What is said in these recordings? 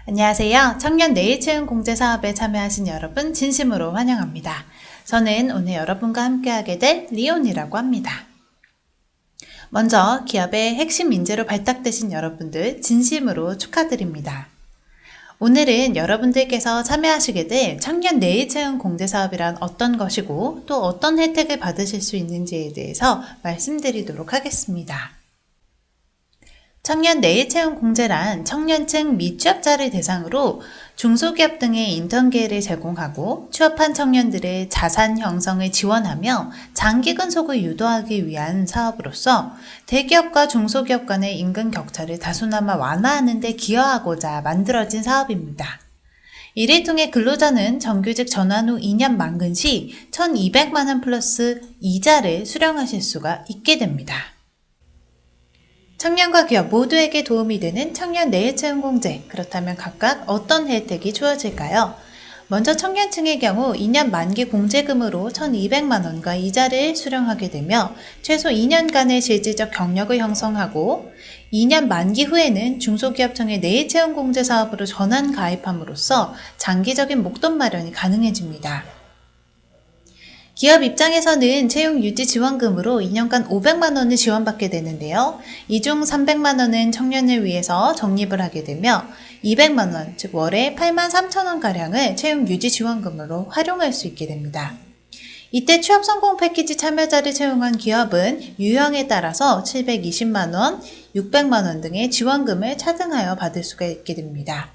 안녕하세요. 청년 내일채용 공제 사업에 참여하신 여러분 진심으로 환영합니다. 저는 오늘 여러분과 함께하게 될 리온이라고 합니다. 먼저 기업의 핵심 인재로 발탁되신 여러분들 진심으로 축하드립니다. 오늘은 여러분들께서 참여하시게 될 청년 내일채용 공제 사업이란 어떤 것이고 또 어떤 혜택을 받으실 수 있는지에 대해서 말씀드리도록 하겠습니다. 청년 내일채용 공제란 청년층 및 취업자를 대상으로 중소기업 등의 인턴 기회를 제공하고 취업한 청년들의 자산 형성을 지원하며 장기 근속을 유도하기 위한 사업으로서 대기업과 중소기업 간의 임금 격차를 다소나마 완화하는 데 기여하고자 만들어진 사업입니다. 이를 통해 근로자는 정규직 전환 후 2년 만근 시 1,200만 원 플러스 이자를 수령하실 수가 있게 됩니다. 청년과 기업 모두에게 도움이 되는 청년 내일채용 공제, 그렇다면 각각 어떤 혜택이 주어질까요? 먼저 청년층의 경우 2년 만기 공제금으로 1,200만 원과 이자를 수령하게 되며 최소 2년간의 실질적 경력을 형성하고 2년 만기 후에는 중소기업청의 내일채용 공제 사업으로 전환 가입함으로써 장기적인 목돈 마련이 가능해집니다. 기업 입장에서는 채용 유지 지원금으로 2년간 500만 원을 지원받게 되는데요. 이 중 300만 원은 청년을 위해서 적립을 하게 되며 200만 원, 즉 월에 8만 3천 원가량을 채용 유지 지원금으로 활용할 수 있게 됩니다. 이때 취업 성공 패키지 참여자를 채용한 기업은 유형에 따라서 720만 원, 600만 원 등의 지원금을 차등하여 받을 수가 있게 됩니다.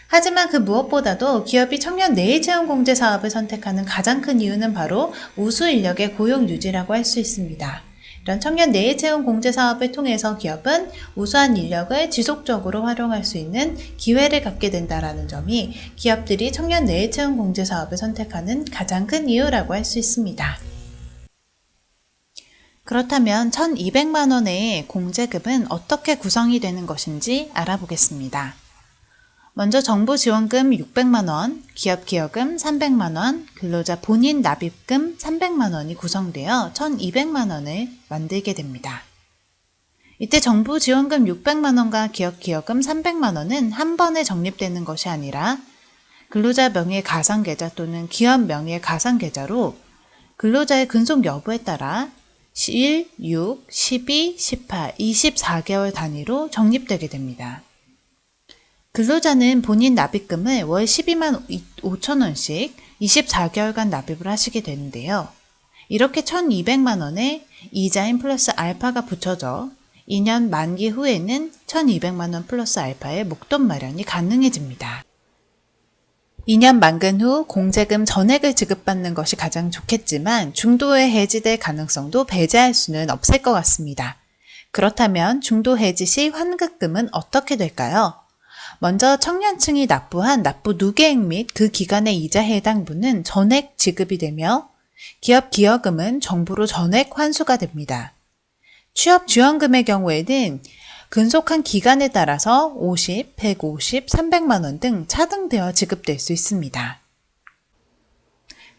하지만 그 무엇보다도 기업이 청년 내일채용 공제 사업을 선택하는 가장 큰 이유는 바로 우수 인력의 고용 유지라고 할 수 있습니다. 이런 청년 내일채용 공제 사업을 통해서 기업은 우수한 인력을 지속적으로 활용할 수 있는 기회를 갖게 된다는 점이 기업들이 청년 내일채용 공제 사업을 선택하는 가장 큰 이유라고 할 수 있습니다. 그렇다면 1,200만 원의 공제금은 어떻게 구성이 되는 것인지 알아보겠습니다. 먼저 정부 지원금 600만 원, 기업 기여금 300만 원, 근로자 본인 납입금 300만 원이 구성되어 1,200만 원을 만들게 됩니다. 이때 정부 지원금 600만 원과 기업 기여금 300만 원은 한 번에 적립되는 것이 아니라 근로자 명의 가상계좌 또는 기업 명의 가상계좌로 근로자의 근속 여부에 따라 1, 6, 12, 18, 24개월 단위로 적립되게 됩니다. 근로자는 본인 납입금을 월 12만 5천 원씩 24개월간 납입을 하시게 되는데요. 이렇게 1,200만 원에 이자인 플러스 알파가 붙여져 2년 만기 후에는 1,200만 원 플러스 알파의 목돈 마련이 가능해집니다. 2년 만근 후 공제금 전액을 지급받는 것이 가장 좋겠지만 중도에 해지될 가능성도 배제할 수는 없을 것 같습니다. 그렇다면 중도 해지 시 환급금은 어떻게 될까요? 먼저 청년층이 납부한 납부 누계액 및 그 기간의 이자에 해당분은 전액 지급이 되며 기업 기여금은 정부로 전액 환수가 됩니다. 취업 지원금의 경우에는 근속한 기간에 따라서 50, 150, 300만 원 등 차등되어 지급될 수 있습니다.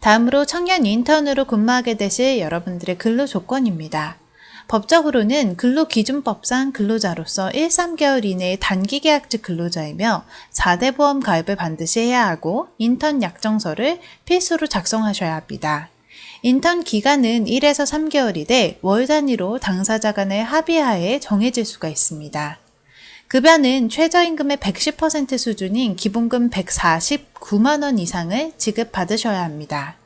다음으로 청년 인턴으로 근무하게 되실 여러분들의 근로 조건입니다. 법적으로는 근로기준법상 근로자로서 1, 3개월 이내의 단기계약직 근로자이며 4대 보험 가입을 반드시 해야 하고 인턴 약정서를 필수로 작성하셔야 합니다. 인턴 기간은 1에서 3개월이되 월 단위로 당사자 간의 합의하에 정해질 수가 있습니다. 급여는 최저임금의 110% 수준인 기본금 149만 원 이상을 지급받으셔야 합니다.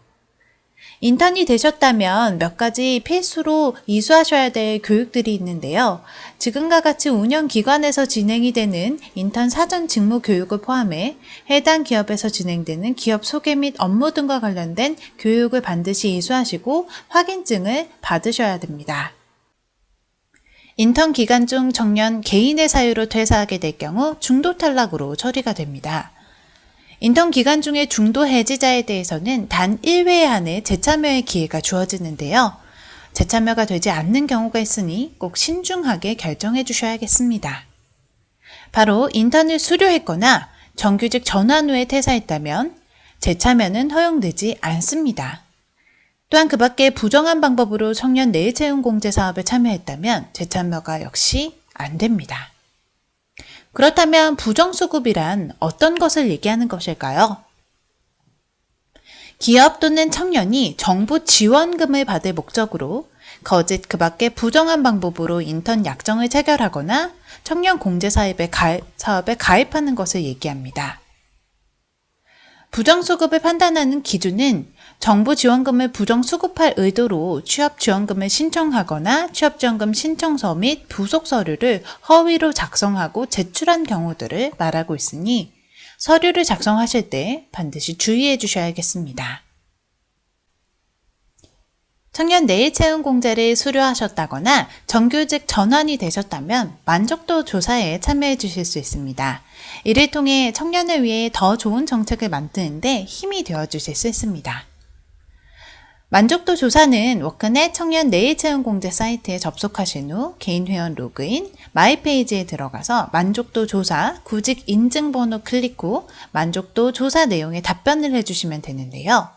인턴이 되셨다면 몇 가지 필수로 이수하셔야 될 교육들이 있는데요. 지금과 같이 운영기관에서 진행이 되는 인턴 사전 직무 교육을 포함해 해당 기업에서 진행되는 기업 소개 및 업무 등과 관련된 교육을 반드시 이수하시고 확인증을 받으셔야 됩니다. 인턴 기간 중 청년 개인의 사유로 퇴사하게 될 경우 중도 탈락으로 처리가 됩니다. 인턴 기간 중에 중도 해지자에 대해서는 단 1회 안에 재참여의 기회가 주어지는데요. 재참여가 되지 않는 경우가 있으니 꼭 신중하게 결정해 주셔야겠습니다. 바로 인턴을 수료했거나 정규직 전환 후에 퇴사했다면 재참여는 허용되지 않습니다. 또한 그 밖에 부정한 방법으로 청년 내일채용 공제 사업에 참여했다면 재참여가 역시 안 됩니다. 그렇다면 부정수급이란 어떤 것을 얘기하는 것일까요? 기업 또는 청년이 정부 지원금을 받을 목적으로 거짓 그 밖에 부정한 방법으로 인턴 약정을 체결하거나 청년 공제 사업에 가입하는 것을 얘기합니다. 부정수급을 판단하는 기준은 정부 지원금을 부정수급할 의도로 취업지원금을 신청하거나 취업지원금 신청서 및 부속 서류를 허위로 작성하고 제출한 경우들을 말하고 있으니 서류를 작성하실 때 반드시 주의해 주셔야겠습니다. 청년 내일 채용 공제를 수료하셨다거나 정규직 전환이 되셨다면 만족도 조사에 참여해 주실 수 있습니다. 이를 통해 청년을 위해 더 좋은 정책을 만드는데 힘이 되어 주실 수 있습니다. 만족도 조사는 워크넷 청년 내일 채용 공제 사이트에 접속하신 후 개인 회원 로그인, 마이 페이지에 들어가서 만족도 조사, 구직 인증번호 클릭 후 만족도 조사 내용에 답변을 해주시면 되는데요.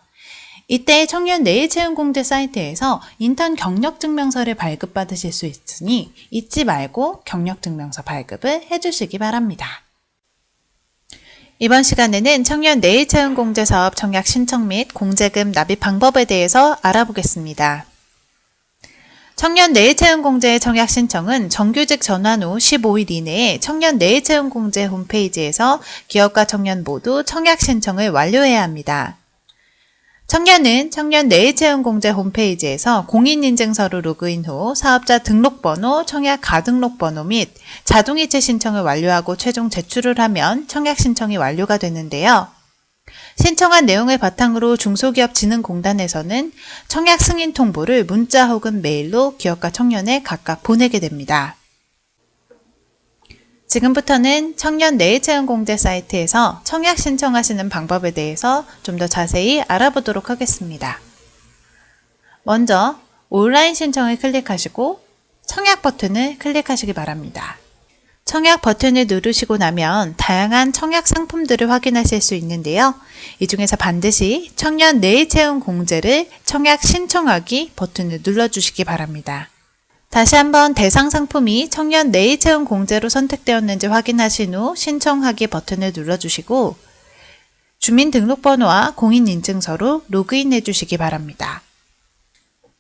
이때 청년 내일 채용 공제 사이트에서 인턴 경력증명서를 발급받으실 수 있으니 잊지 말고 경력증명서 발급을 해주시기 바랍니다. 이번 시간에는 청년 내일 채용 공제 사업 청약 신청 및 공제금 납입 방법에 대해서 알아보겠습니다. 청년 내일 채용 공제 청약 신청은 정규직 전환 후 15일 이내에 청년 내일 채용 공제 홈페이지에서 기업과 청년 모두 청약 신청을 완료해야 합니다. 청년은 청년 내일 채용 공제 홈페이지에서 공인인증서로 로그인 후 사업자 등록번호, 청약 가등록번호 및 자동이체 신청을 완료하고 최종 제출을 하면 청약 신청이 완료가 되는데요. 신청한 내용을 바탕으로 중소기업진흥공단에서는 청약 승인 통보를 문자 혹은 메일로 기업과 청년에 각각 보내게 됩니다. 지금부터는 청년 내일 채용 공제 사이트에서 청약 신청하시는 방법에 대해서 좀 더 자세히 알아보도록 하겠습니다. 먼저 온라인 신청을 클릭하시고 청약 버튼을 클릭하시기 바랍니다. 청약 버튼을 누르시고 나면 다양한 청약 상품들을 확인하실 수 있는데요. 이 중에서 반드시 청년 내일 채용 공제를 청약 신청하기 버튼을 눌러주시기 바랍니다. 다시 한번 대상 상품이 청년 내일 채용 공제로 선택되었는지 확인하신 후 신청하기 버튼을 눌러주시고 주민등록번호와 공인인증서로 로그인해 주시기 바랍니다.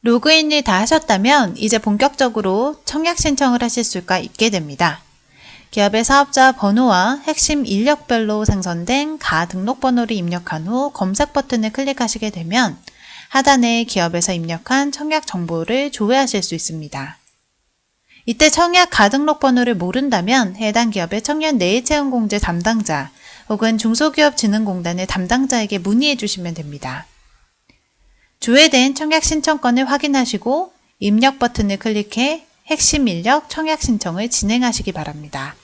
로그인을 다 하셨다면 이제 본격적으로 청약 신청을 하실 수가 있게 됩니다. 기업의 사업자 번호와 핵심 인력별로 생성된 가등록번호를 입력한 후 검색 버튼을 클릭하시게 되면 하단에 기업에서 입력한 청약 정보를 조회하실 수 있습니다. 이때 청약 가등록번호를 모른다면 해당 기업의 청년 내일 채용 공제 담당자 혹은 중소기업진흥공단의 담당자에게 문의해 주시면 됩니다. 조회된 청약 신청건을 확인하시고 입력 버튼을 클릭해 핵심 인력 청약 신청을 진행하시기 바랍니다.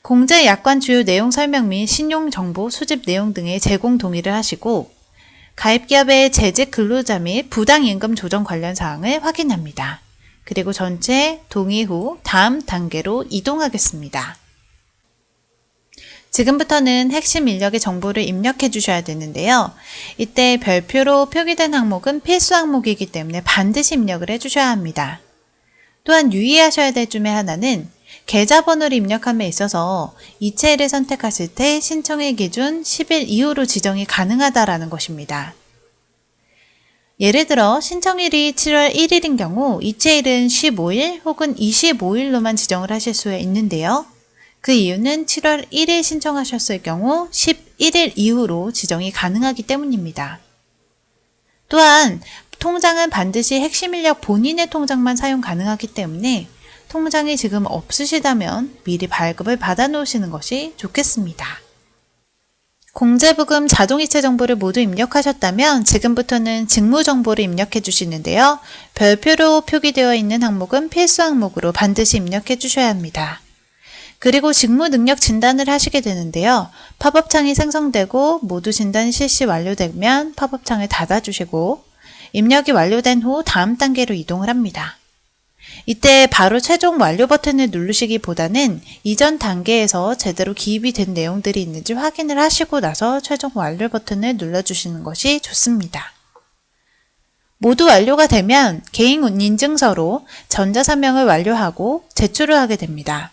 공제 약관 주요 내용 설명 및 신용정보 수집 내용 등의 제공 동의를 하시고 가입기업의 재직 근로자 및 부당임금 조정 관련 사항을 확인합니다. 그리고 전체 동의 후 다음 단계로 이동하겠습니다. 지금부터는 핵심 인력의 정보를 입력해 주셔야 되는데요. 이때 별표로 표기된 항목은 필수 항목이기 때문에 반드시 입력을 해 주셔야 합니다. 또한 유의하셔야 될 점의 하나는 계좌번호를 입력함에 있어서 이체를 선택하실 때 신청일 기준 10일 이후로 지정이 가능하다라는 것입니다. 예를 들어 신청일이 7월 1일인 경우 이체일은 15일 혹은 25일로만 지정을 하실 수 있는데요. 그 이유는 7월 1일 신청하셨을 경우 11일 이후로 지정이 가능하기 때문입니다. 또한 통장은 반드시 핵심 인력 본인의 통장만 사용 가능하기 때문에 통장이 지금 없으시다면 미리 발급을 받아 놓으시는 것이 좋겠습니다. 공제부금 자동이체 정보를 모두 입력하셨다면 지금부터는 직무 정보를 입력해 주시는데요. 별표로 표기되어 있는 항목은 필수 항목으로 반드시 입력해 주셔야 합니다. 그리고 직무 능력 진단을 하시게 되는데요. 팝업창이 생성되고 모두 진단이 실시 완료되면 팝업창을 닫아주시고 입력이 완료된 후 다음 단계로 이동을 합니다. 이때 바로 최종 완료 버튼을 누르시기보다는 이전 단계에서 제대로 기입이 된 내용들이 있는지 확인을 하시고 나서 최종 완료 버튼을 눌러주시는 것이 좋습니다. 모두 완료가 되면 개인 인증서로 전자서명을 완료하고 제출을 하게 됩니다.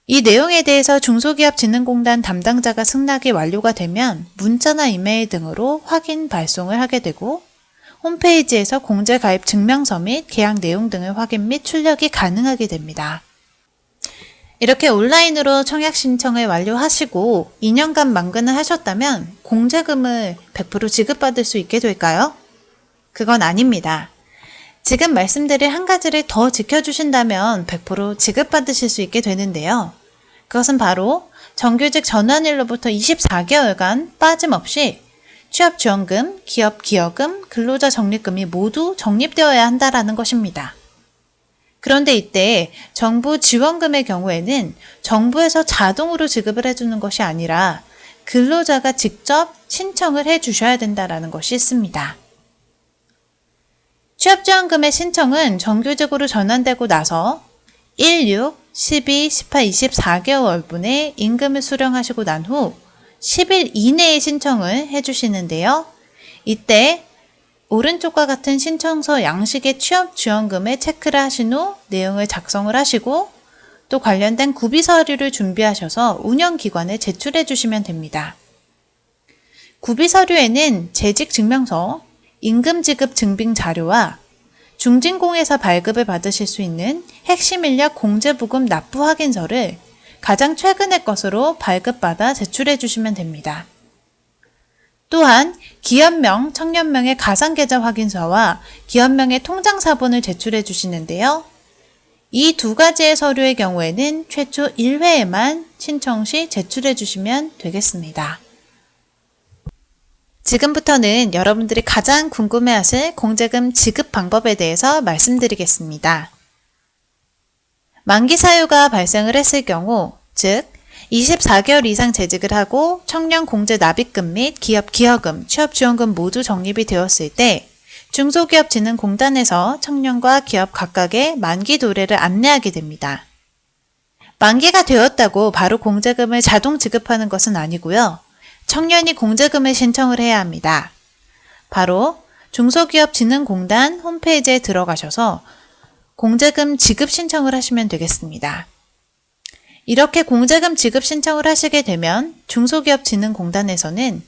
이 내용에 대해서 중소기업진흥공단 담당자가 승낙이 완료가 되면 문자나 이메일 등으로 확인 발송을 하게 되고 홈페이지에서 공제가입 증명서 및 계약 내용 등을 확인 및 출력이 가능하게 됩니다. 이렇게 온라인으로 청약 신청을 완료하시고 2년간 만근을 하셨다면 공제금을 100% 지급받을 수 있게 될까요? 그건 아닙니다. 지금 말씀드릴 한 가지를 더 지켜주신다면 100% 지급받으실 수 있게 되는데요. 그것은 바로 정규직 전환일로부터 24개월간 빠짐없이 취업지원금, 기업기여금, 근로자 적립금이 모두 적립되어야 한다는 것입니다. 그런데 이때 정부 지원금의 경우에는 정부에서 자동으로 지급을 해주는 것이 아니라 근로자가 직접 신청을 해주셔야 된다는 것이 있습니다. 취업지원금의 신청은 정규직으로 전환되고 나서 1, 6, 12, 18, 24개월분의 임금을 수령하시고 난 후 10일 이내에 신청을 해주시는데요. 이때 오른쪽과 같은 신청서 양식의 취업지원금에 체크를 하신 후 내용을 작성을 하시고 또 관련된 구비 서류를 준비하셔서 운영기관에 제출해 주시면 됩니다. 구비 서류에는 재직증명서, 임금지급 증빙 자료와 중진공에서 발급을 받으실 수 있는 핵심 인력 공제부금 납부 확인서를 가장 최근의 것으로 발급받아 제출해 주시면 됩니다. 또한 기업명, 청년명의 가상계좌 확인서와 기업명의 통장사본을 제출해 주시는데요. 이 두 가지의 서류의 경우에는 최초 1회에만 신청 시 제출해 주시면 되겠습니다. 지금부터는 여러분들이 가장 궁금해하실 공제금 지급 방법에 대해서 말씀드리겠습니다. 만기 사유가 발생을 했을 경우, 즉 24개월 이상 재직을 하고 청년 공제 납입금 및 기업 기여금, 취업지원금 모두 적립이 되었을 때 중소기업진흥공단에서 청년과 기업 각각의 만기 도래를 안내하게 됩니다. 만기가 되었다고 바로 공제금을 자동 지급하는 것은 아니고요. 청년이 공제금을 신청을 해야 합니다. 바로 중소기업진흥공단 홈페이지에 들어가셔서 공제금 지급 신청을 하시면 되겠습니다. 이렇게 공제금 지급 신청을 하시게 되면 중소기업진흥공단에서는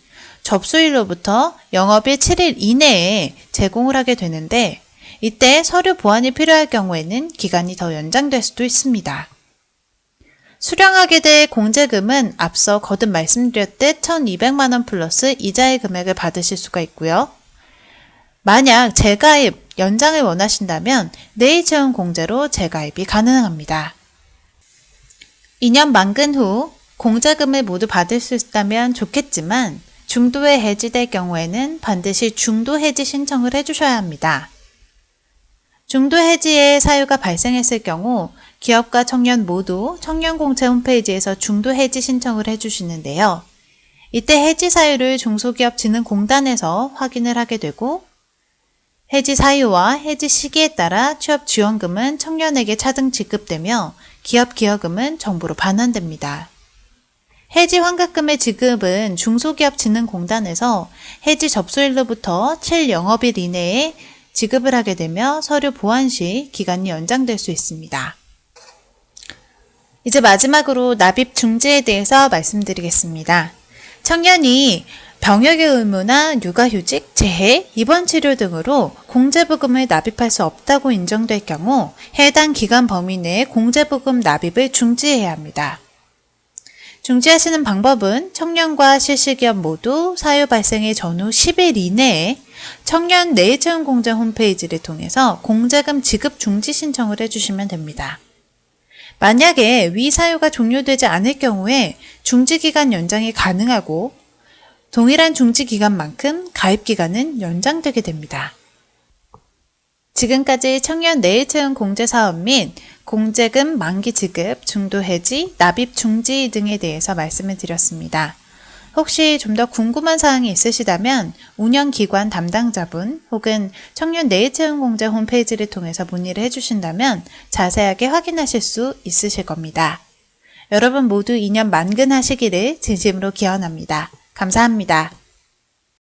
접수일로부터 영업일 7일 이내에 제공을 하게 되는데 이때 서류 보완이 필요할 경우에는 기간이 더 연장될 수도 있습니다. 수령하게 될 공제금은 앞서 거듭 말씀드렸듯 1,200만 원 플러스 이자의 금액을 받으실 수가 있고요. 만약 재가입, 연장을 원하신다면 내일채용 공제로 재가입이 가능합니다. 2년 만근 후 공제금을 모두 받을 수 있다면 좋겠지만 중도에 해지될 경우에는 반드시 중도 해지 신청을 해주셔야 합니다. 중도 해지의 사유가 발생했을 경우 기업과 청년 모두 청년공채 홈페이지에서 중도 해지 신청을 해주시는데요. 이때 해지 사유를 중소기업진흥공단에서 확인을 하게 되고 해지 사유와 해지 시기에 따라 취업지원금은 청년에게 차등 지급되며 기업 기여금은 정부로 반환됩니다. 해지 환급금의 지급은 중소기업진흥공단에서 해지 접수일로부터 7영업일 이내에 지급을 하게 되며 서류 보완 시 기간이 연장될 수 있습니다. 이제 마지막으로 납입 중지에 대해서 말씀드리겠습니다. 청년이 병역의 의무나 육아휴직, 재해, 입원치료 등으로 공제부금을 납입할 수 없다고 인정될 경우 해당 기간 범위 내에 공제부금 납입을 중지해야 합니다. 중지하시는 방법은 청년과 실시기업 모두 사유 발생의 전후 10일 이내에 청년 내일채용공제 홈페이지를 통해서 공제금 지급 중지 신청을 해주시면 됩니다. 만약에 위 사유가 종료되지 않을 경우에 중지기간 연장이 가능하고 동일한 중지기간만큼 가입기간은 연장되게 됩니다. 지금까지 청년 내일채용 공제사업 및 공제금 만기 지급, 중도 해지, 납입 중지 등에 대해서 말씀을 드렸습니다. 혹시 좀 더 궁금한 사항이 있으시다면 운영기관 담당자분 혹은 청년 내일채용 공제 홈페이지를 통해서 문의를 해주신다면 자세하게 확인하실 수 있으실 겁니다. 여러분 모두 2년 만근하시기를 진심으로 기원합니다. 감사합니다.